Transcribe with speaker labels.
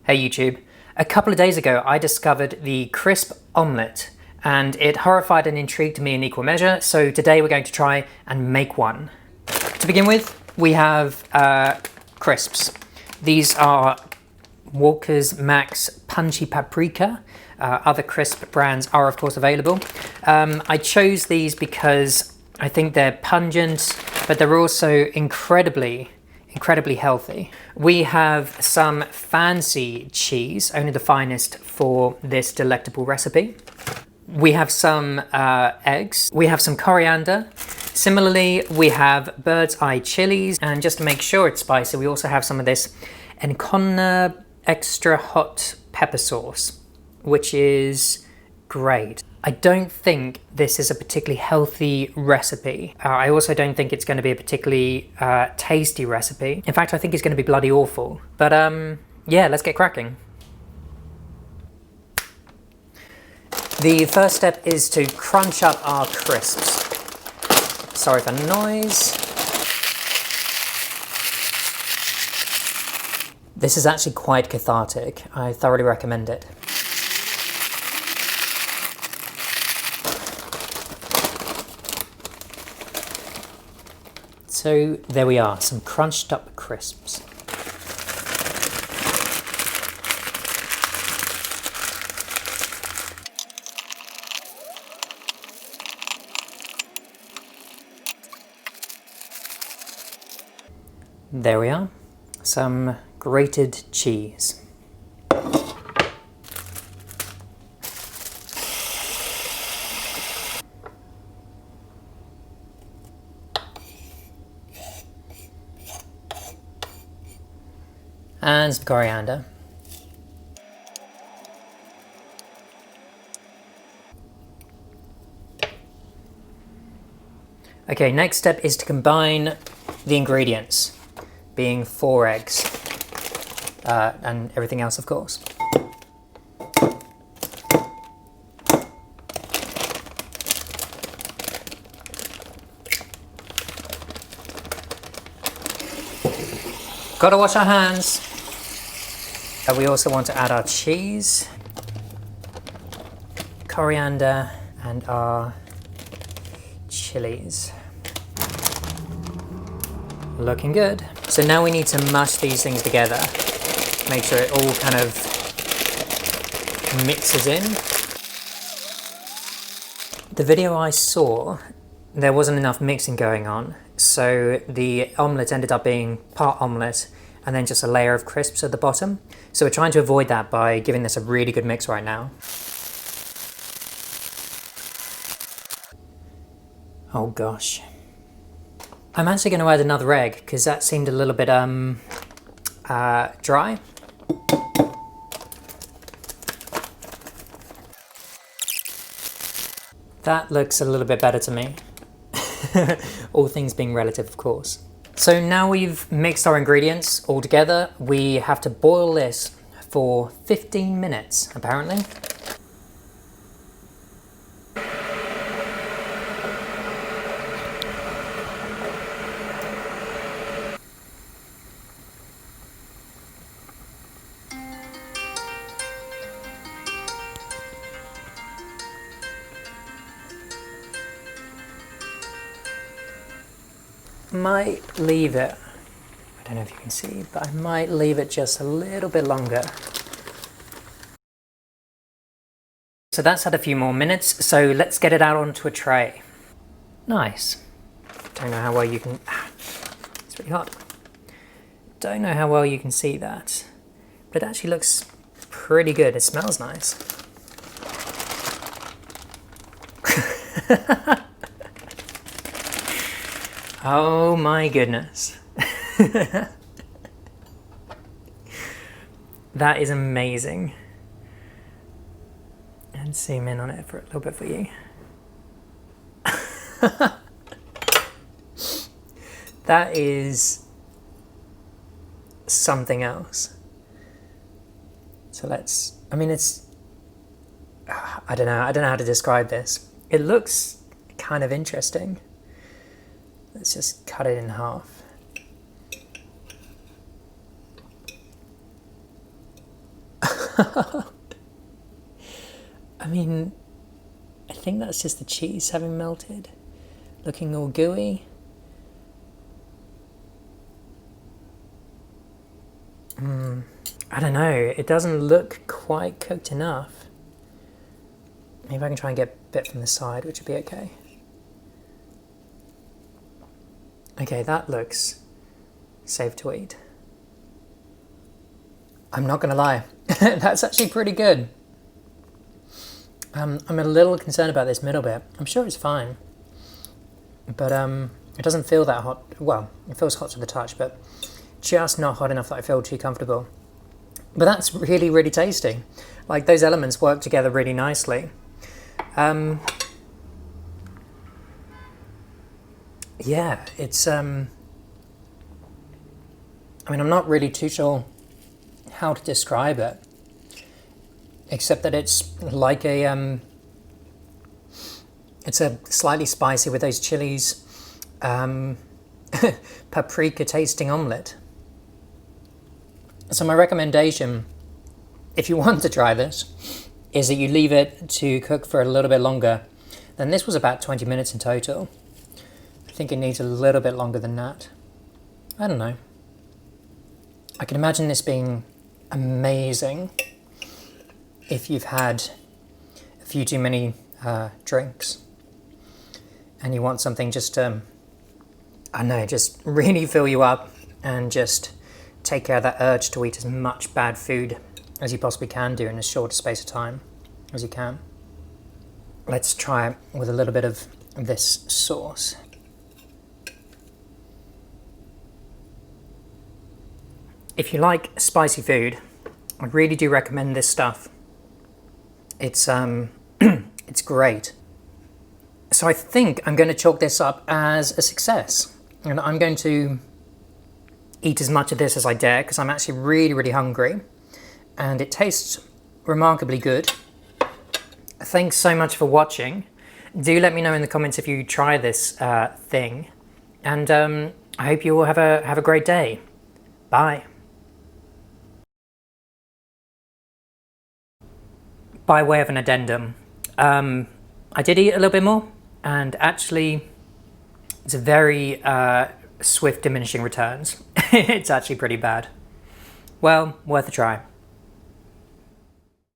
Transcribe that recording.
Speaker 1: Hey YouTube. A couple of days ago I discovered the crisp omelette and it horrified and intrigued me in equal measure, so today we're going to try and make one. To begin with, we have crisps. These are Walker's Max Punchy Paprika. Other crisp brands are of course available. I chose these because I think they're pungent, but they're also incredibly healthy. We have some fancy cheese, only the finest for this delectable recipe. We have some eggs. We have some coriander. Similarly, we have bird's eye chilies, and just to make sure it's spicy, we also have some of this Enconna extra hot pepper sauce, which is great. I don't think this is a particularly healthy recipe. I also don't think it's going to be a particularly tasty recipe. In fact, I think it's going to be bloody awful. But yeah, let's get cracking. The first step is to crunch up our crisps. Sorry for the noise. This is actually quite cathartic. I thoroughly recommend it. So there we are, some crunched up crisps. There we are, some grated cheese. And some coriander. Okay, next step is to combine the ingredients, being 4 eggs, and everything else of course. Gotta wash our hands. We also want to add our cheese, coriander, and our chilies. Looking good. So now we need to mash these things together. Make sure it all kind of mixes in. The video I saw, there wasn't enough mixing going on. So the omelette ended up being part omelette and then just a layer of crisps at the bottom. So we're trying to avoid that by giving this a really good mix right now. Oh gosh. I'm actually going to add another egg because that seemed a little bit dry. That looks a little bit better to me. All things being relative, of course. So now we've mixed our ingredients all together, we have to boil this for 15 minutes, apparently. Might leave it, I don't know if you can see, but I might leave it just a little bit longer. So that's had a few more minutes, so let's get it out onto a tray. Nice. Don't know how well you can, it's really hot. Don't know how well you can see that, but it actually looks pretty good. It smells nice. Oh my goodness. That is amazing. And zoom in on it for a little bit for you. That is something else. So let's, I mean it's, I don't know how to describe this. It looks kind of interesting. Let's just cut it in half. I mean, I think that's just the cheese having melted, looking all gooey. I don't know, it doesn't look quite cooked enough. Maybe I can try and get a bit from the side, which would be okay. Okay, that looks safe to eat. I'm not gonna lie, that's actually pretty good. I'm a little concerned about this middle bit. I'm sure it's fine, but it doesn't feel that hot. Well, it feels hot to the touch, but just not hot enough that I feel too comfortable. But that's really, really tasty. Like, those elements work together really nicely. Yeah, it's I mean, I'm not really too sure how to describe it, except that it's like a it's a slightly spicy with those chilies, paprika tasting omelette. So my recommendation, if you want to try this, is that you leave it to cook for a little bit longer. Then this was about 20 minutes in total. I think it needs a little bit longer than that. I don't know. I can imagine this being amazing if you've had a few too many drinks and you want something just I don't know, just really fill you up and just take care of that urge to eat as much bad food as you possibly can do in as short a space of time as you can. Let's try it with a little bit of this sauce. If you like spicy food, I really do recommend this stuff. It's it's great. So I think I'm going to chalk this up as a success, and I'm going to eat as much of this as I dare because I'm actually really, really hungry, and it tastes remarkably good. Thanks so much for watching. Do let me know in the comments if you try this thing, and I hope you all have a great day. Bye. By way of an addendum, I did eat a little bit more, and actually it's a very swift diminishing returns. It's actually pretty bad. Well, worth a try.